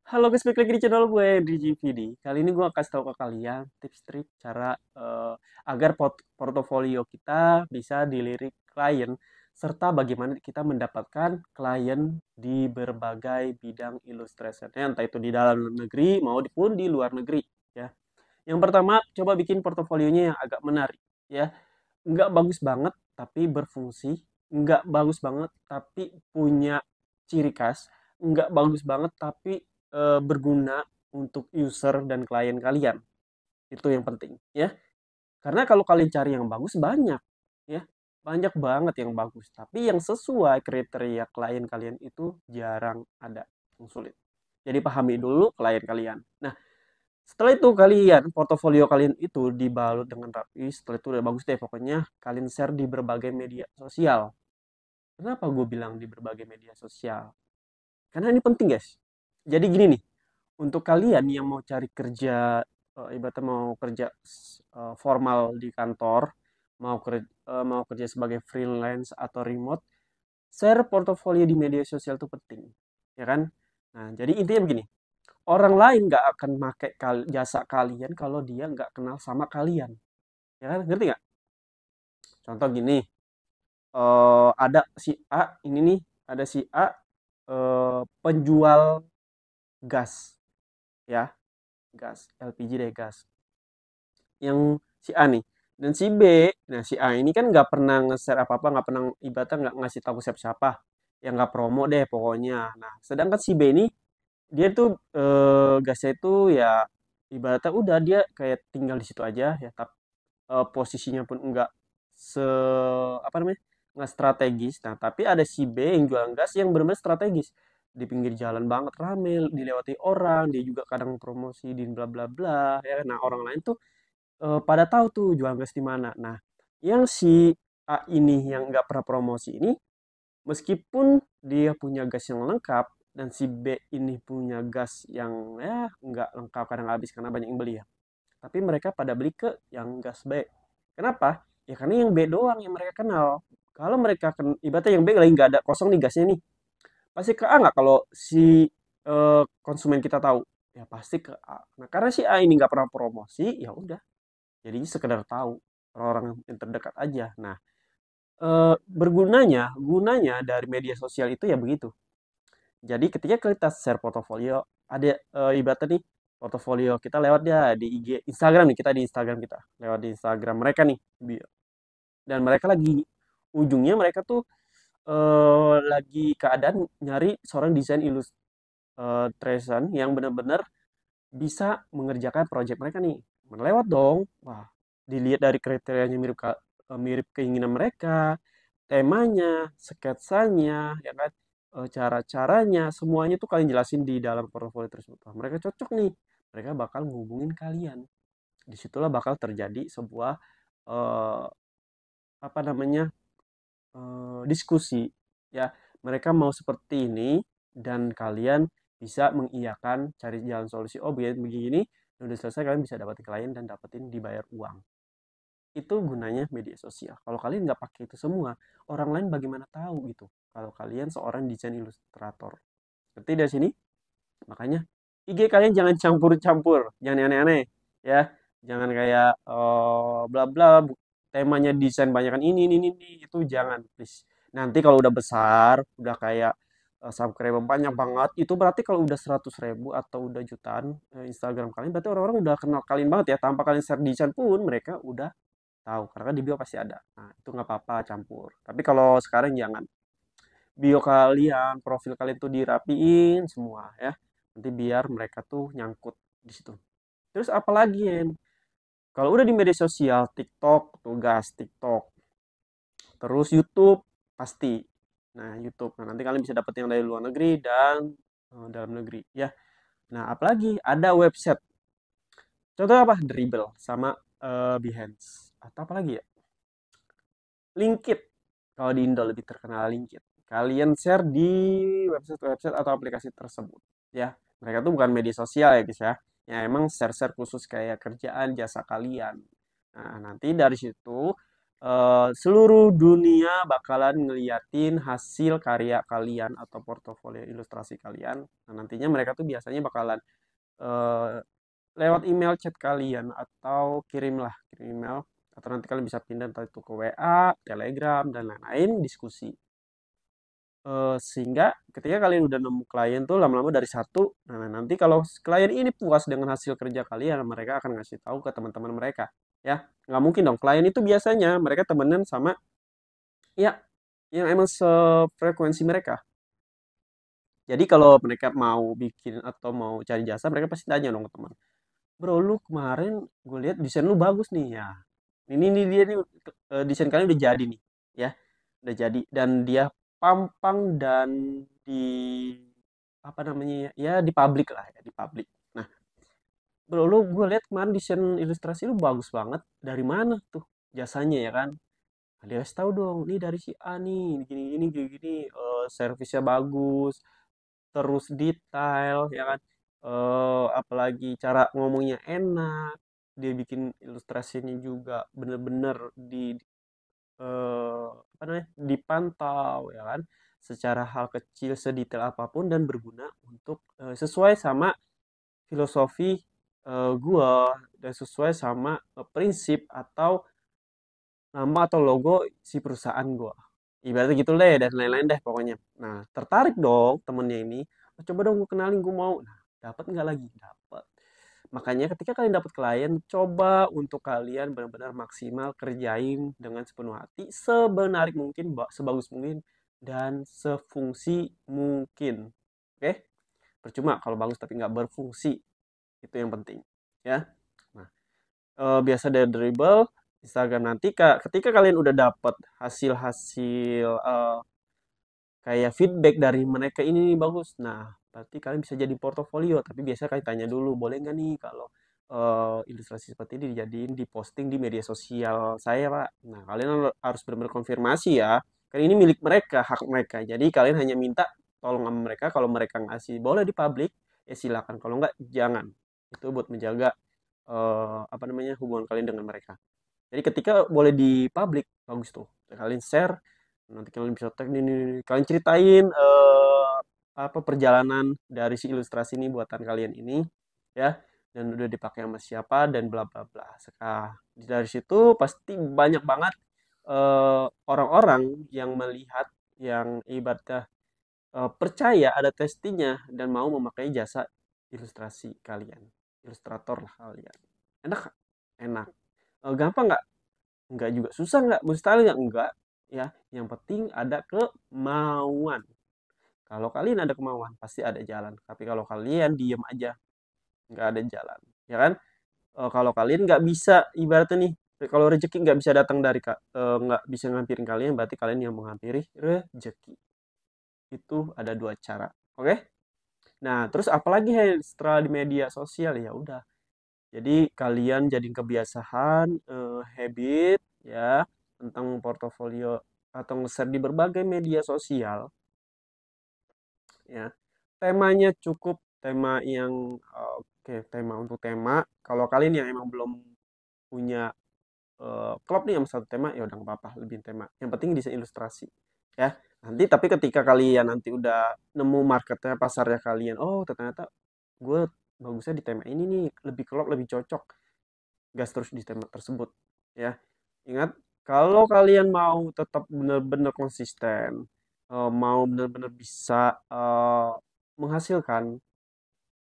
Halo guys, balik lagi di channel gue di GVD. Kali ini gue akan kasih tahu ke kalian tips-trik cara agar portofolio kita bisa dilirik klien serta bagaimana kita mendapatkan klien di berbagai bidang illustration, entah itu di dalam negeri maupun di luar negeri ya. Yang pertama, coba bikin portofolionya yang agak menarik ya. Nggak bagus banget tapi berfungsi, nggak bagus banget tapi punya ciri khas, nggak bagus banget tapi berguna untuk user dan klien kalian. Itu yang penting ya. Karena kalau kalian cari yang bagus banyak ya. Banyak banget yang bagus, tapi yang sesuai kriteria klien kalian itu jarang ada, yang sulit. Jadi pahami dulu klien kalian. Nah, setelah itu kalian, portofolio kalian itu dibalut dengan rapi, setelah itu udah bagus deh pokoknya kalian share di berbagai media sosial. Kenapa gue bilang di berbagai media sosial? Karena ini penting guys. Jadi gini nih, untuk kalian yang mau cari kerja, ibaratnya mau kerja formal di kantor, mau kerja sebagai freelance atau remote, share portofolio di media sosial itu penting, ya kan? Nah, jadi intinya begini, orang lain nggak akan pakai jasa kalian kalau dia nggak kenal sama kalian, ya kan? Ngerti nggak? Contoh gini, ada si A ini nih, ada si A penjual gas, ya, gas LPG deh gas. Yang si A nih, dan si B, nah si A ini kan nggak pernah nge-share apa-apa, nggak pernah ibaratnya nggak ngasih tahu siapa-siapa, yang nggak promo deh pokoknya. Nah, sedangkan si B ini dia tuh gasnya itu ya ibaratnya udah dia kayak tinggal di situ aja ya, tapi posisinya pun enggak se apa namanya, nggak strategis. Nah, tapi ada si B yang jualan gas yang benar-benar strategis, di pinggir jalan banget rame dilewati orang, dia juga kadang promosi di bla bla bla ya. Nah, orang lain tuh pada tahu tuh jualan gas di mana. Nah, yang si A ini yang nggak pernah promosi ini, meskipun dia punya gas yang lengkap dan si B ini punya gas yang ya nggak lengkap, kadang habis karena banyak yang beli ya. Tapi mereka pada beli ke yang gas B. Kenapa? Ya karena yang B doang yang mereka kenal. Kalau mereka ibaratnya yang B lagi nggak ada kosong nih gasnya nih, pasti ke A nggak kalau si konsumen kita tahu? Ya pasti ke A. Nah karena si A ini nggak pernah promosi, ya udah. Jadinya sekedar tahu orang-orang yang terdekat aja. Nah, gunanya dari media sosial itu ya begitu. Jadi ketika kita share portofolio, ada ibaratnya nih portofolio kita lewat dia di IG, Instagram nih, kita di Instagram kita, lewat di Instagram mereka nih. Dan mereka lagi ujungnya mereka tuh lagi keadaan nyari seorang desain illustration yang benar-benar bisa mengerjakan project mereka nih. Melewat dong. Wah, dilihat dari kriterianya mirip keinginan mereka, temanya, sketsanya, ya kan, cara-caranya, semuanya tuh kalian jelasin di dalam portfolio tersebut. Wah, mereka cocok nih. Mereka bakal ngehubungin kalian. Disitulah bakal terjadi sebuah eh, apa namanya, diskusi. Ya, mereka mau seperti ini dan kalian bisa mengiyakan, cari jalan solusi. Oh, begini, begini. Dan udah selesai kalian bisa dapetin klien dan dapetin dibayar uang. Itu gunanya media sosial. Kalau kalian nggak pakai itu semua, orang lain bagaimana tahu gitu? Kalau kalian seorang desain ilustrator. Ngerti dari sini? Makanya IG kalian jangan campur-campur, jangan aneh-aneh ya. Jangan kayak bla bla temanya desain banyakan ini itu jangan please. Nanti kalau udah besar, udah kayak subscriber banyak banget, itu berarti kalau udah 100.000 atau udah jutaan Instagram kalian, berarti orang-orang udah kenal kalian banget ya. Tanpa kalian share desain pun mereka udah tahu karena kan di bio pasti ada. Nah, itu nggak apa-apa campur. Tapi kalau sekarang jangan, bio kalian, profil kalian tuh dirapiin semua ya. Nanti biar mereka tuh nyangkut di situ. Terus apalagi ya? Kalau udah di media sosial, TikTok, tugas TikTok. Terus YouTube pasti. Nah, YouTube. Nah, nanti kalian bisa dapetin yang dari luar negeri dan dalam negeri ya. Nah, apalagi ada website. Contoh apa? Dribble sama Behance. Atau apalagi ya? Linkit. Kalau di Indo lebih terkenal Linkit. Kalian share di website-website atau aplikasi tersebut. Ya, mereka tuh bukan media sosial ya guys ya. Ya emang share-share khusus kayak kerjaan jasa kalian. Nah, nanti dari situ seluruh dunia bakalan ngeliatin hasil karya kalian atau portofolio ilustrasi kalian. Nah, nantinya mereka tuh biasanya bakalan eh, lewat email chat kalian atau kirim email atau nanti kalian bisa pindah entah itu ke WA, Telegram dan lain-lain diskusi. Sehingga ketika kalian udah nemu klien tuh lama-lama dari satu, nah nanti kalau klien ini puas dengan hasil kerja kalian, mereka akan ngasih tahu ke teman-teman mereka, ya. Nggak mungkin dong, klien itu biasanya mereka temenan sama, ya, yang emang sefrekuensi mereka. Jadi kalau mereka mau bikin atau mau cari jasa, mereka pasti tanya dong ke teman. Bro, lu kemarin gue lihat desain lu bagus nih ya. Ini nih dia nih desain kalian udah jadi nih, ya. Udah jadi dan dia pampang dan di apa namanya ya, ya di publik lah ya, di publik. Nah, bro lu gue lihat kemarin desain ilustrasi lu bagus banget. Dari mana tuh jasanya ya kan? Nah, dia kasih tahu dong, nih dari si A nih, gini, servisnya bagus, terus detail ya kan, apalagi cara ngomongnya enak, dia bikin ilustrasinya juga bener-bener apa namanya, dipantau ya kan, secara hal kecil sedetail apapun dan berguna untuk sesuai sama filosofi gua dan sesuai sama prinsip atau nama atau logo si perusahaan gua. Ibaratnya gitu deh dan lain-lain deh pokoknya. Nah, tertarik dong temennya ini. "Oh, coba dong gue kenalin gue mau. Nah, dapat nggak lagi? Dapat. Makanya ketika kalian dapat klien, coba untuk kalian benar-benar maksimal kerjain dengan sepenuh hati, sebenarik mungkin, sebagus mungkin, dan sefungsi mungkin. Oke? Percuma kalau bagus tapi nggak berfungsi. Itu yang penting. Ya. Nah, biasa dari dribble Instagram nanti ketika kalian udah dapat hasil-hasil kayak feedback dari mereka ini nih bagus. Nah, berarti kalian bisa jadi portofolio. Tapi biasa kalian tanya dulu, boleh nggak nih kalau ilustrasi seperti ini dijadiin di posting di media sosial saya, Pak. Nah, kalian harus benar-benar konfirmasi ya. Kan ini milik mereka, hak mereka. Jadi kalian hanya minta tolong sama mereka. Kalau mereka ngasih boleh di publik, ya silakan. Kalau nggak, jangan. Itu buat menjaga apa namanya hubungan kalian dengan mereka. Jadi ketika boleh di publik, bagus tuh. Kalian share, nanti kalian bisa tag nih. Kalian ceritain apa perjalanan dari si ilustrasi ini buatan kalian ini, ya. Dan udah dipakai sama siapa dan bla bla bla. Dari situ pasti banyak banget orang-orang yang melihat, yang ibaratnya percaya ada testinya dan mau memakai jasa ilustrasi kalian. Ilustrator lah kalian. Enak? Enak. Gampang nggak? Enggak juga. Susah nggak? Mustahil nggak? Enggak. Ya, yang penting ada kemauan. Kalau kalian ada kemauan, pasti ada jalan. Tapi kalau kalian diem aja, nggak ada jalan. Ya kan? Kalau kalian nggak bisa, ibaratnya nih, kalau rezeki nggak bisa datang dari nggak bisa ngampirin kalian, berarti kalian yang menghampiri rezeki. Itu ada dua cara. Oke? Nah, terus apalagi setelah di media sosial ya udah. Jadi kalian jadi kebiasaan, habit ya tentang portofolio atau nge-share di berbagai media sosial ya. Temanya cukup tema yang oke, tema untuk tema. Kalau kalian yang emang belum punya klub nih yang satu tema ya udah nggak apa-apa lebih tema. Yang penting bisa ilustrasi ya. Nanti tapi ketika kalian nanti udah nemu marketnya, pasarnya kalian, oh ternyata gue bagusnya di tema ini nih, lebih klop, lebih cocok, gas terus di tema tersebut ya. Ingat, kalau kalian mau tetap benar-benar konsisten, mau benar-benar bisa menghasilkan,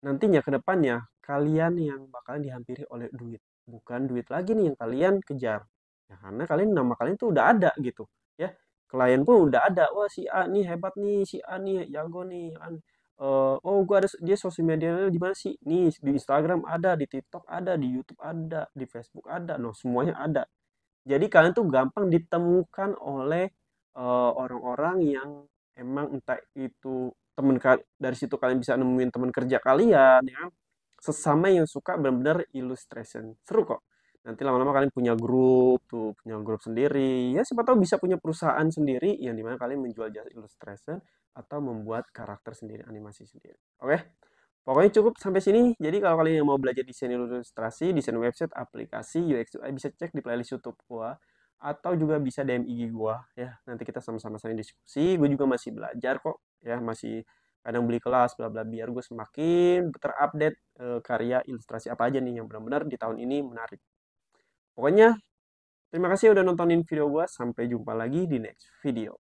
nantinya ke depannya kalian yang bakalan dihampiri oleh duit, bukan duit lagi nih yang kalian kejar. Ya, karena kalian nama kalian tuh udah ada gitu ya. Klien pun udah ada. Wah, si A nih hebat nih, si A nih jago nih kan. Oh, gua ada dia sosial medianya di mana sih? Nih di Instagram ada, di TikTok ada, di YouTube ada, di Facebook ada. No, semuanya ada. Jadi kalian tuh gampang ditemukan oleh orang-orang yang emang entah itu temen dari situ kalian bisa nemuin teman kerja kalian ya kan? Sesama yang suka benar-benar illustration. Seru kok. Nanti lama-lama kalian punya grup tuh, punya grup sendiri. Ya siapa tahu bisa punya perusahaan sendiri yang dimana kalian menjual jasa illustration atau membuat karakter sendiri, animasi sendiri. Oke? Pokoknya cukup sampai sini. Jadi kalau kalian yang mau belajar desain ilustrasi, desain website, aplikasi, UX UI bisa cek di playlist YouTube gua. atau juga bisa DM IG gue ya. Nanti kita sama-sama saling diskusi. Gue juga masih belajar kok ya, masih kadang beli kelas bla bla biar gue semakin terupdate karya ilustrasi apa aja nih yang benar-benar di tahun ini menarik. Pokoknya terima kasih udah nontonin video gue. Sampai jumpa lagi di next video.